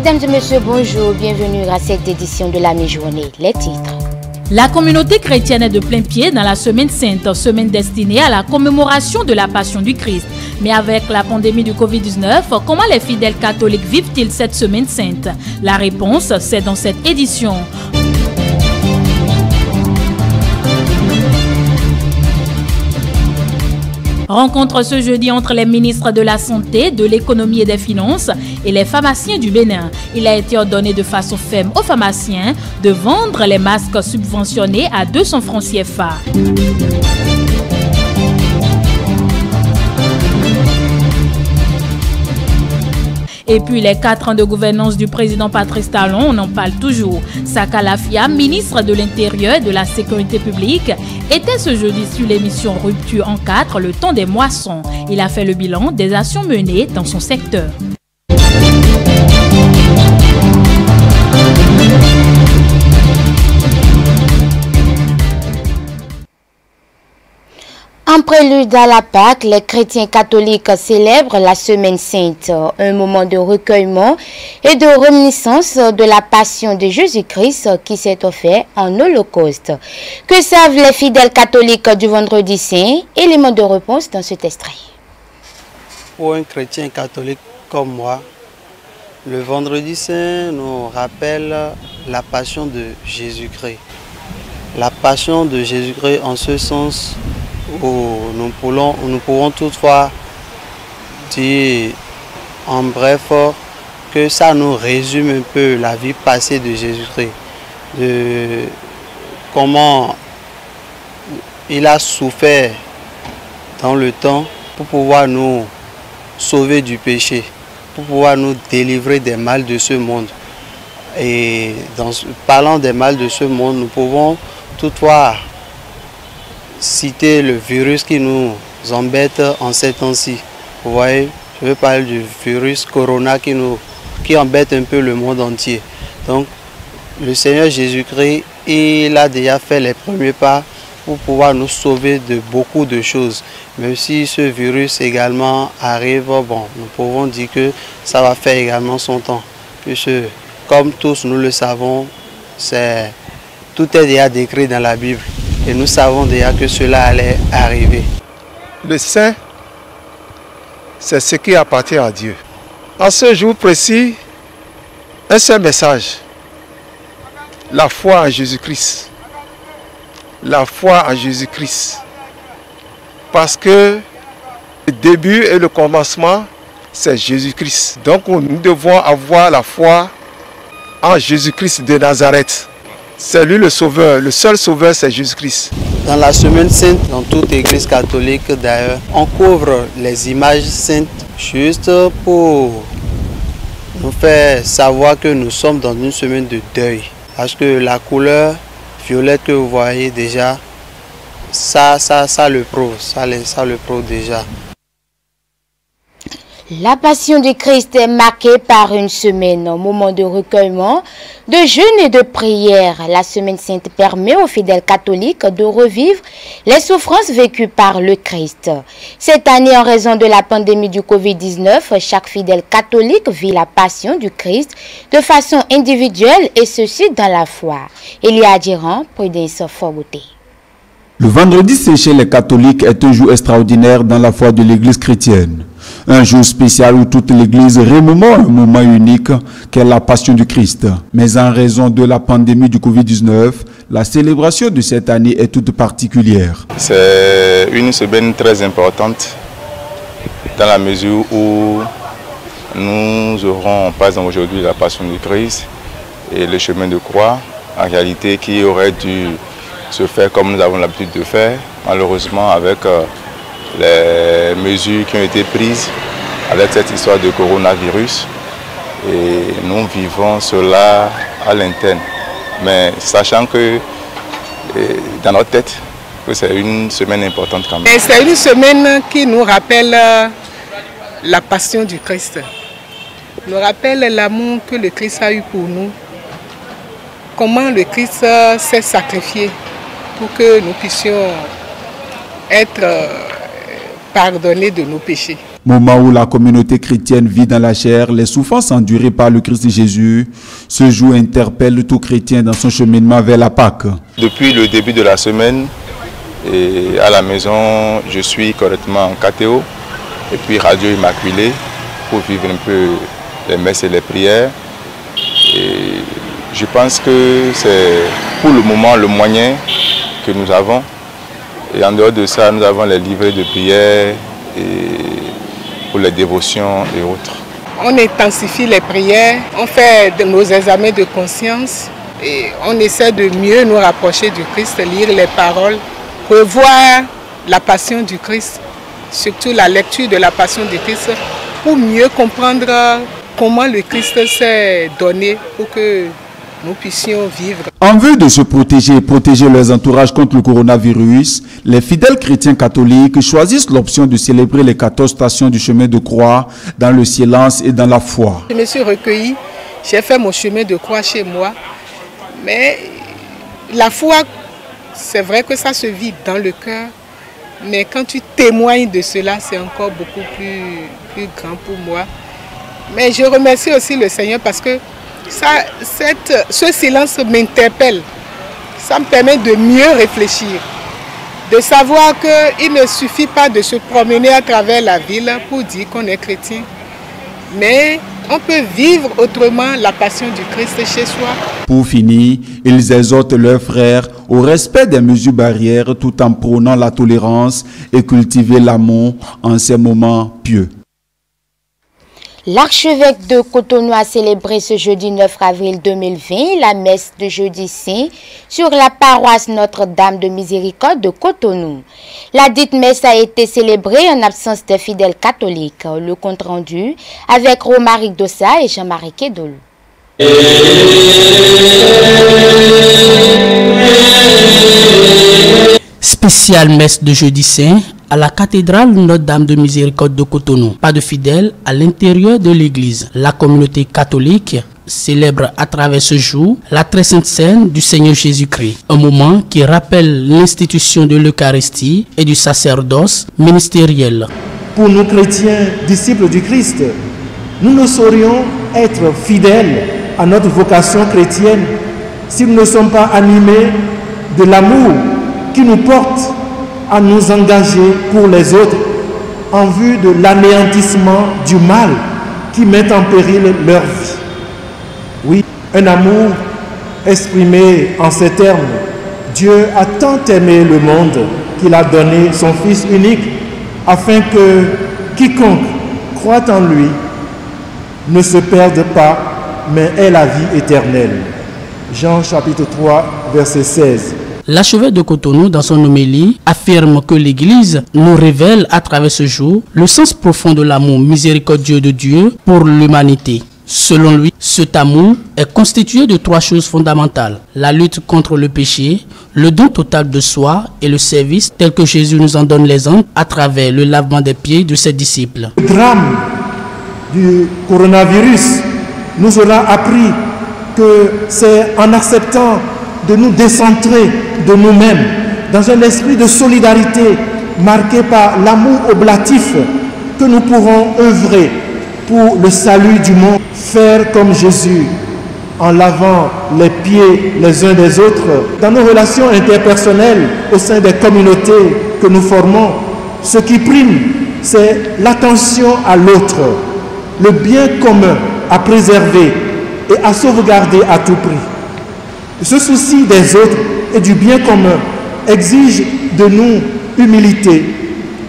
Mesdames et messieurs, bonjour, bienvenue à cette édition de la mi-journée. Les titres. La communauté chrétienne est de plein pied dans la Semaine Sainte, semaine destinée à la commémoration de la Passion du Christ. Mais avec la pandémie du Covid-19, comment les fidèles catholiques vivent-ils cette Semaine Sainte? La réponse, c'est dans cette édition. Rencontre ce jeudi entre les ministres de la Santé, de l'Économie et des Finances et les pharmaciens du Bénin. Il a été ordonné de façon ferme aux pharmaciens de vendre les masques subventionnés à 200 francs CFA. Et puis les 4 ans de gouvernance du président Patrice Talon, on en parle toujours. Saka Lafia, ministre de l'Intérieur et de la Sécurité publique, était ce jeudi sur l'émission Rupture en 4, le temps des moissons. Il a fait le bilan des actions menées dans son secteur. En prélude à la Pâque, les chrétiens catholiques célèbrent la Semaine Sainte, un moment de recueillement et de réminiscence de la passion de Jésus-Christ qui s'est offert en Holocauste. Que savent les fidèles catholiques du Vendredi Saint? Élément de réponse dans cet extrait. Pour un chrétien catholique comme moi, le Vendredi Saint nous rappelle la passion de Jésus-Christ. La passion de Jésus-Christ en ce sens où nous pourrons toutefois dire en bref que ça nous résume un peu la vie passée de Jésus-Christ, de comment il a souffert dans le temps pour pouvoir nous sauver du péché, pour pouvoir nous délivrer des mal de ce monde. Et parlant des mal de ce monde, nous pouvons toutefois citer le virus qui nous embête en ces temps-ci. Vous voyez, je veux parler du virus Corona qui embête un peu le monde entier. Donc, le Seigneur Jésus-Christ, il a déjà fait les premiers pas pour pouvoir nous sauver de beaucoup de choses. Même si ce virus également arrive, bon, nous pouvons dire que ça va faire également son temps. Puisque, comme tous nous le savons, tout est déjà décrit dans la Bible. Et nous savons déjà que cela allait arriver. Le saint, c'est ce qui appartient à Dieu. En ce jour précis, un seul message. La foi en Jésus-Christ. La foi en Jésus-Christ. Parce que le début et le commencement, c'est Jésus-Christ. Donc nous devons avoir la foi en Jésus-Christ de Nazareth. C'est lui le sauveur, le seul sauveur c'est Jésus-Christ. Dans la Semaine Sainte, dans toute église catholique d'ailleurs, on couvre les images saintes juste pour nous faire savoir que nous sommes dans une semaine de deuil. Parce que la couleur violette que vous voyez déjà, ça le prouve, ça le prouve déjà. La Passion du Christ est marquée par une semaine, un moment de recueillement, de jeûne et de prière. La Semaine Sainte permet aux fidèles catholiques de revivre les souffrances vécues par le Christ. Cette année, en raison de la pandémie du Covid-19, chaque fidèle catholique vit la Passion du Christ de façon individuelle et ceci dans la foi. Elia Diran, Prudence Forgoté. Le Vendredi Saint chez les catholiques est un jour extraordinaire dans la foi de l'Église chrétienne. Un jour spécial où toute l'Église remémore un moment unique qu'est la Passion du Christ. Mais en raison de la pandémie du Covid-19, la célébration de cette année est toute particulière. C'est une semaine très importante dans la mesure où nous aurons par exemple aujourd'hui la Passion du Christ et le chemin de croix, en réalité qui aurait dû se faire comme nous avons l'habitude de faire, malheureusement avec les mesures qui ont été prises avec cette histoire de coronavirus. Et nous vivons cela à l'interne. Mais sachant que dans notre tête, que c'est une semaine importante quand même. C'est une semaine qui nous rappelle la passion du Christ. Nous rappelle l'amour que le Christ a eu pour nous. Comment le Christ s'est sacrifié pour que nous puissions être pardonnés de nos péchés. Moment où la communauté chrétienne vit dans la chair les souffrances endurées par le Christ Jésus, ce jour interpelle tout chrétien dans son cheminement vers la Pâque. Depuis le début de la semaine, et à la maison, je suis correctement en KTO et puis Radio Immaculée pour vivre un peu les messes et les prières. Et je pense que c'est pour le moment le moyen que nous avons. Et en dehors de ça, nous avons les livrets de prière et pour les dévotions et autres. On intensifie les prières, on fait nos examens de conscience et on essaie de mieux nous rapprocher du Christ, lire les paroles, revoir la passion du Christ, surtout la lecture de la passion du Christ, pour mieux comprendre comment le Christ s'est donné pour que nous puissions vivre. En vue de se protéger et protéger leurs entourages contre le coronavirus, les fidèles chrétiens catholiques choisissent l'option de célébrer les 14 stations du chemin de croix dans le silence et dans la foi. Je me suis recueillie, j'ai fait mon chemin de croix chez moi, mais la foi, c'est vrai que ça se vit dans le cœur, mais quand tu témoignes de cela, c'est encore beaucoup plus grand pour moi. Mais je remercie aussi le Seigneur parce que ce silence m'interpelle. Ça me permet de mieux réfléchir, de savoir qu'il ne suffit pas de se promener à travers la ville pour dire qu'on est chrétien, mais on peut vivre autrement la passion du Christ chez soi. Pour finir, ils exhortent leurs frères au respect des mesures barrières tout en prônant la tolérance et cultiver l'amour en ces moments pieux. L'archevêque de Cotonou a célébré ce jeudi 9 avril 2020 la messe de jeudi saint sur la paroisse Notre-Dame de Miséricorde de Cotonou. La dite messe a été célébrée en absence des fidèles catholiques. Le compte rendu avec Romaric Dossa et Jean-Marie Kedolou. Spéciale messe de jeudi saint à la cathédrale Notre-Dame de Miséricorde de Cotonou. Pas de fidèles à l'intérieur de l'église. La communauté catholique célèbre à travers ce jour la très sainte scène du Seigneur Jésus-Christ. Un moment qui rappelle l'institution de l'Eucharistie et du sacerdoce ministériel. Pour nous chrétiens, disciples du Christ, nous ne saurions être fidèles à notre vocation chrétienne si nous ne sommes pas animés de l'amour qui nous porte à nous engager pour les autres en vue de l'anéantissement du mal qui met en péril leur vie. Oui, un amour exprimé en ces termes. Dieu a tant aimé le monde qu'il a donné son Fils unique afin que quiconque croit en lui ne se perde pas, mais ait la vie éternelle. Jean chapitre 3, verset 16. L'archevêque de Cotonou, dans son homélie, affirme que l'Église nous révèle à travers ce jour le sens profond de l'amour miséricordieux de Dieu pour l'humanité. Selon lui, cet amour est constitué de 3 choses fondamentales: la lutte contre le péché, le don total de soi et le service tel que Jésus nous en donne l'exemple à travers le lavement des pieds de ses disciples. Le drame du coronavirus nous aura appris que c'est en acceptant de nous décentrer de nous-mêmes dans un esprit de solidarité marqué par l'amour oblatif que nous pourrons œuvrer pour le salut du monde. Faire comme Jésus en lavant les pieds les uns des autres dans nos relations interpersonnelles au sein des communautés que nous formons. Ce qui prime, c'est l'attention à l'autre, le bien commun à préserver et à sauvegarder à tout prix. Ce souci des autres et du bien commun exige de nous humilité,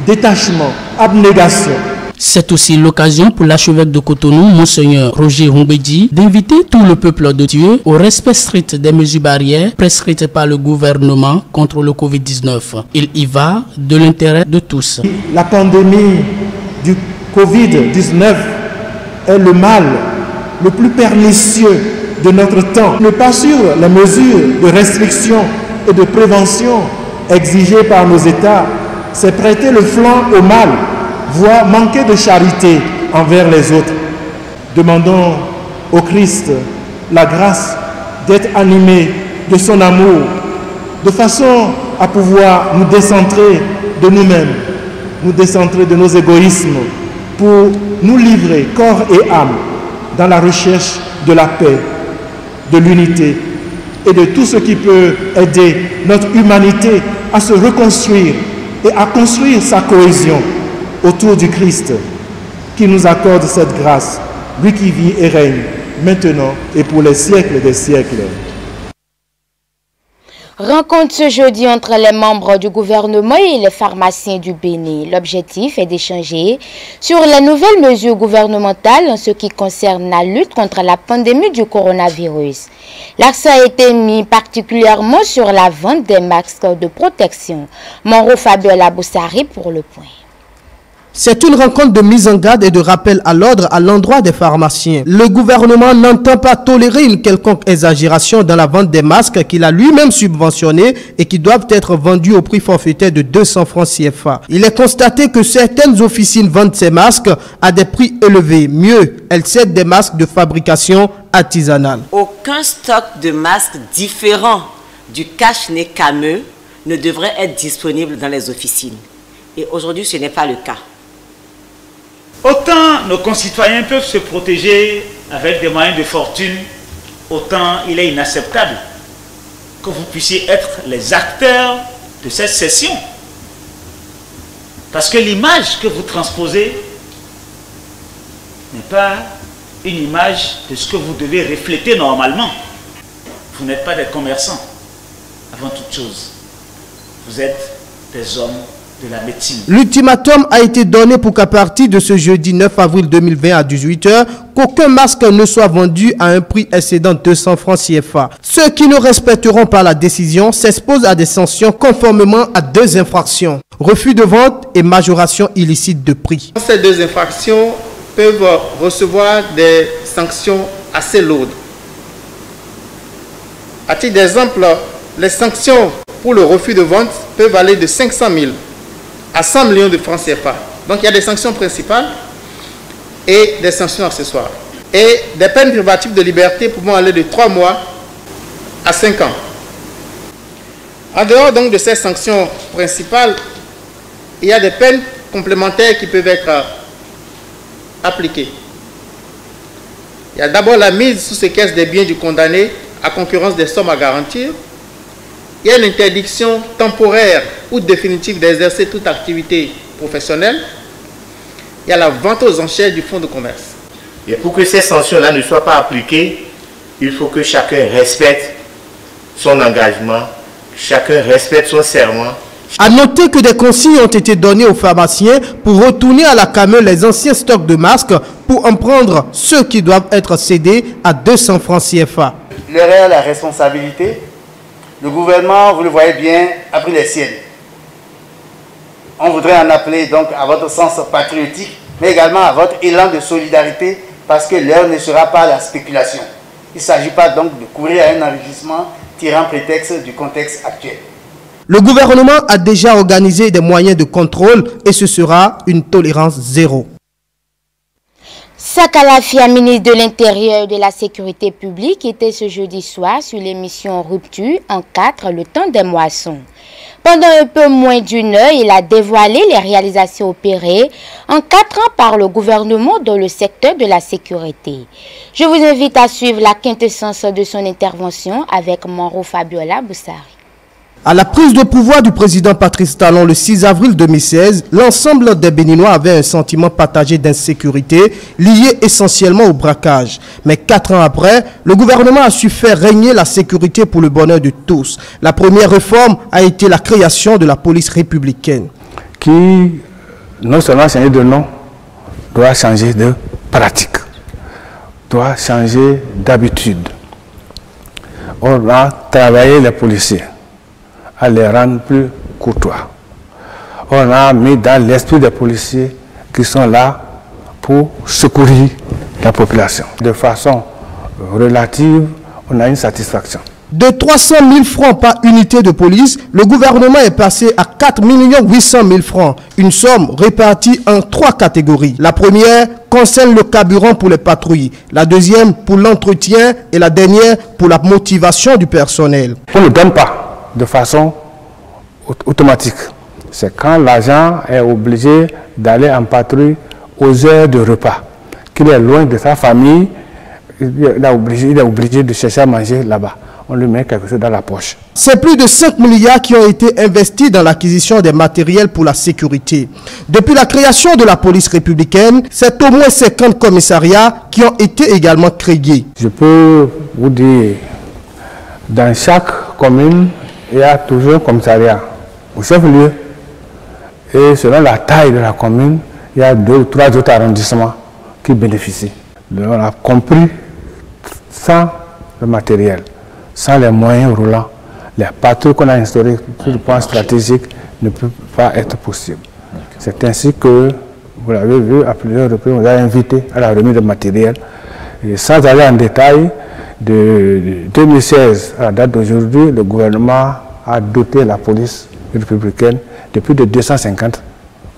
détachement, abnégation. C'est aussi l'occasion pour l'archevêque de Cotonou, Monseigneur Roger Humbedi, d'inviter tout le peuple de Dieu au respect strict des mesures barrières prescrites par le gouvernement contre le Covid-19. Il y va de l'intérêt de tous. La pandémie du Covid-19 est le mal le plus pernicieux de notre temps. Ne pas suivre les mesures de restriction et de prévention exigées par nos États, c'est prêter le flanc au mal, voire manquer de charité envers les autres. Demandons au Christ la grâce d'être animés de son amour, de façon à pouvoir nous décentrer de nous-mêmes, nous décentrer de nos égoïsmes pour nous livrer corps et âme dans la recherche de la paix, de l'unité et de tout ce qui peut aider notre humanité à se reconstruire et à construire sa cohésion autour du Christ, qui nous accorde cette grâce, lui qui vit et règne maintenant et pour les siècles des siècles. Rencontre ce jeudi entre les membres du gouvernement et les pharmaciens du Bénin. L'objectif est d'échanger sur les nouvelles mesures gouvernementales en ce qui concerne la lutte contre la pandémie du coronavirus. L'accent a été mis particulièrement sur la vente des masques de protection. Monro Fabiola Boussari pour le point. C'est une rencontre de mise en garde et de rappel à l'ordre à l'endroit des pharmaciens. Le gouvernement n'entend pas tolérer une quelconque exagération dans la vente des masques qu'il a lui-même subventionnés et qui doivent être vendus au prix forfaitaire de 200 francs CFA. Il est constaté que certaines officines vendent ces masques à des prix élevés. Mieux, elles cèdent des masques de fabrication artisanale. Aucun stock de masques différent du cache-nez cameux ne devrait être disponible dans les officines. Et aujourd'hui, ce n'est pas le cas. Autant nos concitoyens peuvent se protéger avec des moyens de fortune, autant il est inacceptable que vous puissiez être les acteurs de cette session. Parce que l'image que vous transposez n'est pas une image de ce que vous devez refléter normalement. Vous n'êtes pas des commerçants, avant toute chose. Vous êtes des hommes de la médecine. L'ultimatum a été donné pour qu'à partir de ce jeudi 9 avril 2020 à 18 h, qu'aucun masque ne soit vendu à un prix excédant 200 francs CFA. Ceux qui ne respecteront pas la décision s'exposent à des sanctions conformément à 2 infractions. Refus de vente et majoration illicite de prix. Ces 2 infractions peuvent recevoir des sanctions assez lourdes. À titre d'exemple, les sanctions pour le refus de vente peuvent aller de 500 000 à 100 millions de francs CFA. Donc il y a des sanctions principales et des sanctions accessoires. Et des peines privatives de liberté pouvant aller de 3 mois à 5 ans. En dehors donc de ces sanctions principales, il y a des peines complémentaires qui peuvent être appliquées. Il y a d'abord la mise sous séquestre des biens du condamné à concurrence des sommes à garantir. Il y a l'interdiction temporaire ou définitive d'exercer toute activité professionnelle. Il y a la vente aux enchères du fonds de commerce. Et pour que ces sanctions-là ne soient pas appliquées, il faut que chacun respecte son engagement, chacun respecte son serment. À noter que des consignes ont été données aux pharmaciens pour retourner à la CAME les anciens stocks de masques pour en prendre ceux qui doivent être cédés à 200 francs CFA. L'heure est à la responsabilité. Le gouvernement, vous le voyez bien, a pris les siennes. On voudrait en appeler donc à votre sens patriotique, mais également à votre élan de solidarité, parce que l'heure ne sera pas à la spéculation. Il ne s'agit pas donc de courir à un enrichissement tirant prétexte du contexte actuel. Le gouvernement a déjà organisé des moyens de contrôle et ce sera une tolérance zéro. Sakalafia, ministre de l'Intérieur et de la Sécurité publique, était ce jeudi soir sur l'émission Rupture en 4, le temps des moissons. Pendant un peu moins d'1 heure, il a dévoilé les réalisations opérées en 4 ans par le gouvernement dans le secteur de la sécurité. Je vous invite à suivre la quintessence de son intervention avec Monro Fabiola Boussari. À la prise de pouvoir du président Patrice Talon le 6 avril 2016, l'ensemble des Béninois avaient un sentiment partagé d'insécurité lié essentiellement au braquage. Mais 4 ans après, le gouvernement a su faire régner la sécurité pour le bonheur de tous. La première réforme a été la création de la police républicaine. Qui, non seulement changer de nom, doit changer de pratique, doit changer d'habitude. On a travaillé les policiers à les rendre plus courtois. On a mis dans l'esprit des policiers qui sont là pour secourir la population. De façon relative, on a une satisfaction. De 300 000 francs par unité de police, le gouvernement est passé à 4 800 000 francs, une somme répartie en 3 catégories. La première concerne le carburant pour les patrouilles, la deuxième pour l'entretien et la dernière pour la motivation du personnel. On ne donne pas de façon automatique. C'est quand l'agent est obligé d'aller en patrouille aux heures de repas, qu'il est loin de sa famille, il est obligé de chercher à manger là-bas. On lui met quelque chose dans la poche. C'est plus de 5 milliards qui ont été investis dans l'acquisition des matériels pour la sécurité. Depuis la création de la police républicaine, c'est au moins 50 commissariats qui ont été également créés. Je peux vous dire, dans chaque commune, il y a toujours un commissariat au chef-lieu. Et selon la taille de la commune, il y a 2 ou 3 autres arrondissements qui bénéficient. On a compris, sans le matériel, sans les moyens roulants, les patrouilles qu'on a instaurées sur le point stratégique ne peuvent pas être possibles. C'est ainsi que, vous l'avez vu, à plusieurs reprises, on a invité à la remise de matériel. Et sans aller en détail, de 2016 à la date d'aujourd'hui, le gouvernement a doté la police républicaine de plus de 250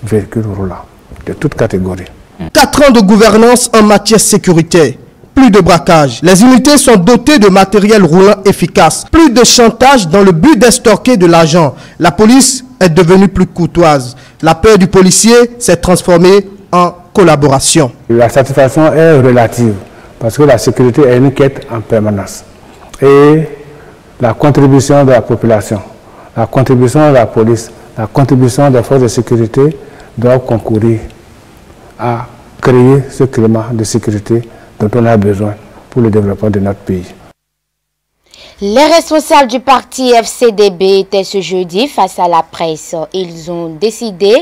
véhicules roulants, de toutes catégories. 4 ans de gouvernance en matière sécuritaire. Plus de braquage. Les unités sont dotées de matériel roulant efficace. Plus de chantage dans le but d'estorquer de l'argent. La police est devenue plus courtoise. La peur du policier s'est transformée en collaboration. La satisfaction est relative parce que la sécurité est une quête en permanence. Et la contribution de la population, la contribution de la police, la contribution des forces de sécurité doivent concourir à créer ce climat de sécurité dont on a besoin pour le développement de notre pays. Les responsables du parti FCDB étaient ce jeudi face à la presse. Ils ont décidé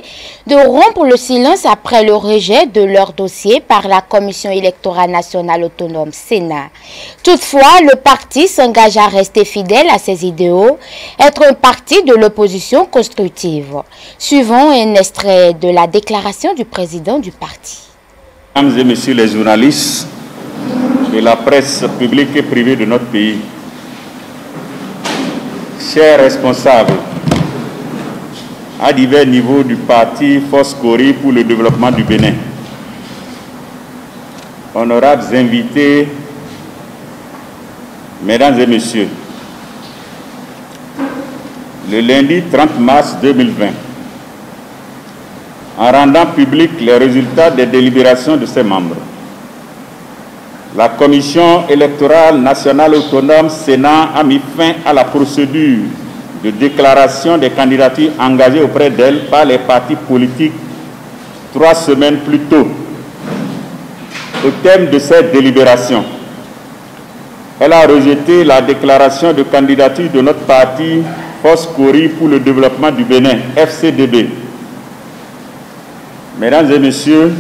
de rompre le silence après le rejet de leur dossier par la Commission électorale nationale autonome Sénat. Toutefois, le parti s'engage à rester fidèle à ses idéaux, être un parti de l'opposition constructive. Suivons un extrait de la déclaration du président du parti. Mesdames et messieurs les journalistes et la presse publique et privée de notre pays, chers responsables à divers niveaux du parti Foscori pour le développement du Bénin, honorables invités, mesdames et messieurs, le lundi 30 mars 2020, en rendant public les résultats des délibérations de ses membres, la Commission électorale nationale autonome Sénat a mis fin à la procédure de déclaration des candidatures engagées auprès d'elle par les partis politiques 3 semaines plus tôt. Au terme de cette délibération, elle a rejeté la déclaration de candidature de notre parti Foscori pour le développement du Bénin, FCDB. Mesdames et messieurs,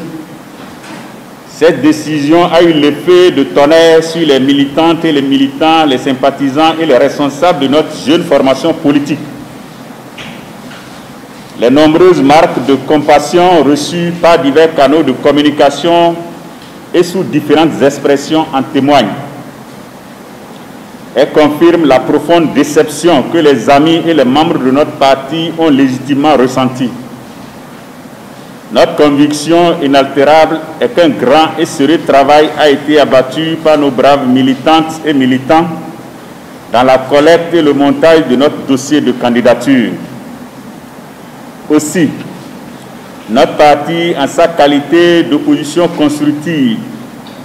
cette décision a eu l'effet de tonnerre sur les militantes et les militants, les sympathisants et les responsables de notre jeune formation politique. Les nombreuses marques de compassion reçues par divers canaux de communication et sous différentes expressions en témoignent. Elles confirment la profonde déception que les amis et les membres de notre parti ont légitimement ressentie. Notre conviction inaltérable est qu'un grand et sérieux travail a été abattu par nos braves militantes et militants dans la collecte et le montage de notre dossier de candidature. Aussi, notre parti, en sa qualité d'opposition constructive,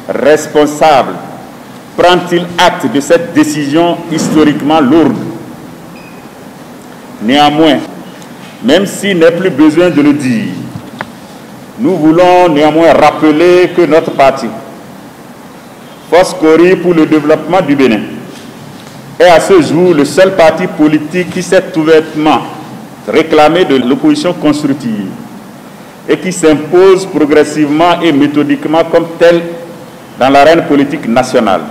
responsable, prend-il acte de cette décision historiquement lourde. Néanmoins, même s'il n'est plus besoin de le dire, nous voulons néanmoins rappeler que notre parti, Foscori pour le développement du Bénin, est à ce jour le seul parti politique qui s'est ouvertement réclamé de l'opposition constructive et qui s'impose progressivement et méthodiquement comme tel dans l'arène politique nationale.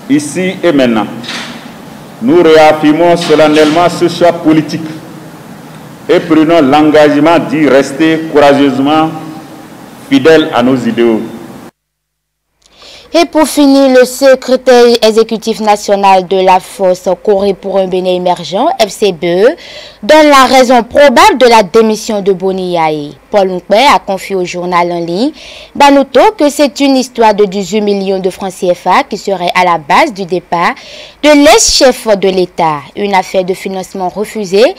Ici et maintenant, nous réaffirmons solennellement ce choix politique et prenons l'engagement d'y rester courageusement fidèles à nos idéaux. Et pour finir, le secrétaire exécutif national de la force Corée pour un Bénin émergent, FCBE, donne la raison probable de la démission de Boni Yaye. Paul Nkwe a confié au journal en ligne Banuto que c'est une histoire de 18 millions de francs CFA qui serait à la base du départ de l'ex-chef de l'État. Une affaire de financement refusée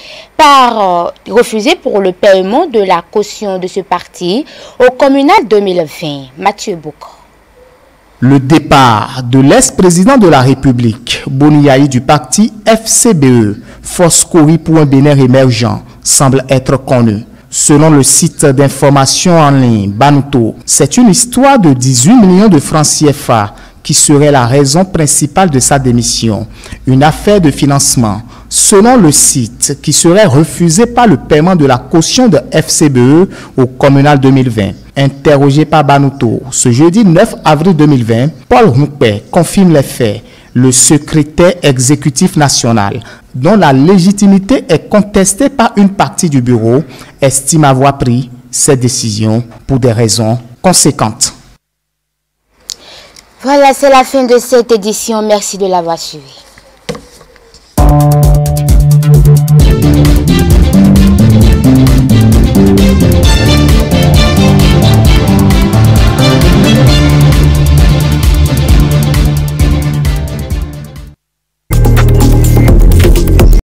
pour le paiement de la caution de ce parti au communal 2020. Mathieu Boukro. Le départ de l'ex-président de la République, Boni Yaye du parti FCBE, Force Corée pour un Bénin émergent, semble être connu. Selon le site d'information en ligne Banuto, c'est une histoire de 18 millions de francs CFA qui serait la raison principale de sa démission. Une affaire de financement, selon le site, qui serait refusée par le paiement de la caution de FCBE au communal 2020. Interrogé par Banuto ce jeudi 9 avril 2020, Paul Nkwe confirme les faits. Le secrétaire exécutif national, dont la légitimité est contestée par une partie du bureau, estime avoir pris cette décision pour des raisons conséquentes. Voilà, c'est la fin de cette édition. Merci de l'avoir suivi.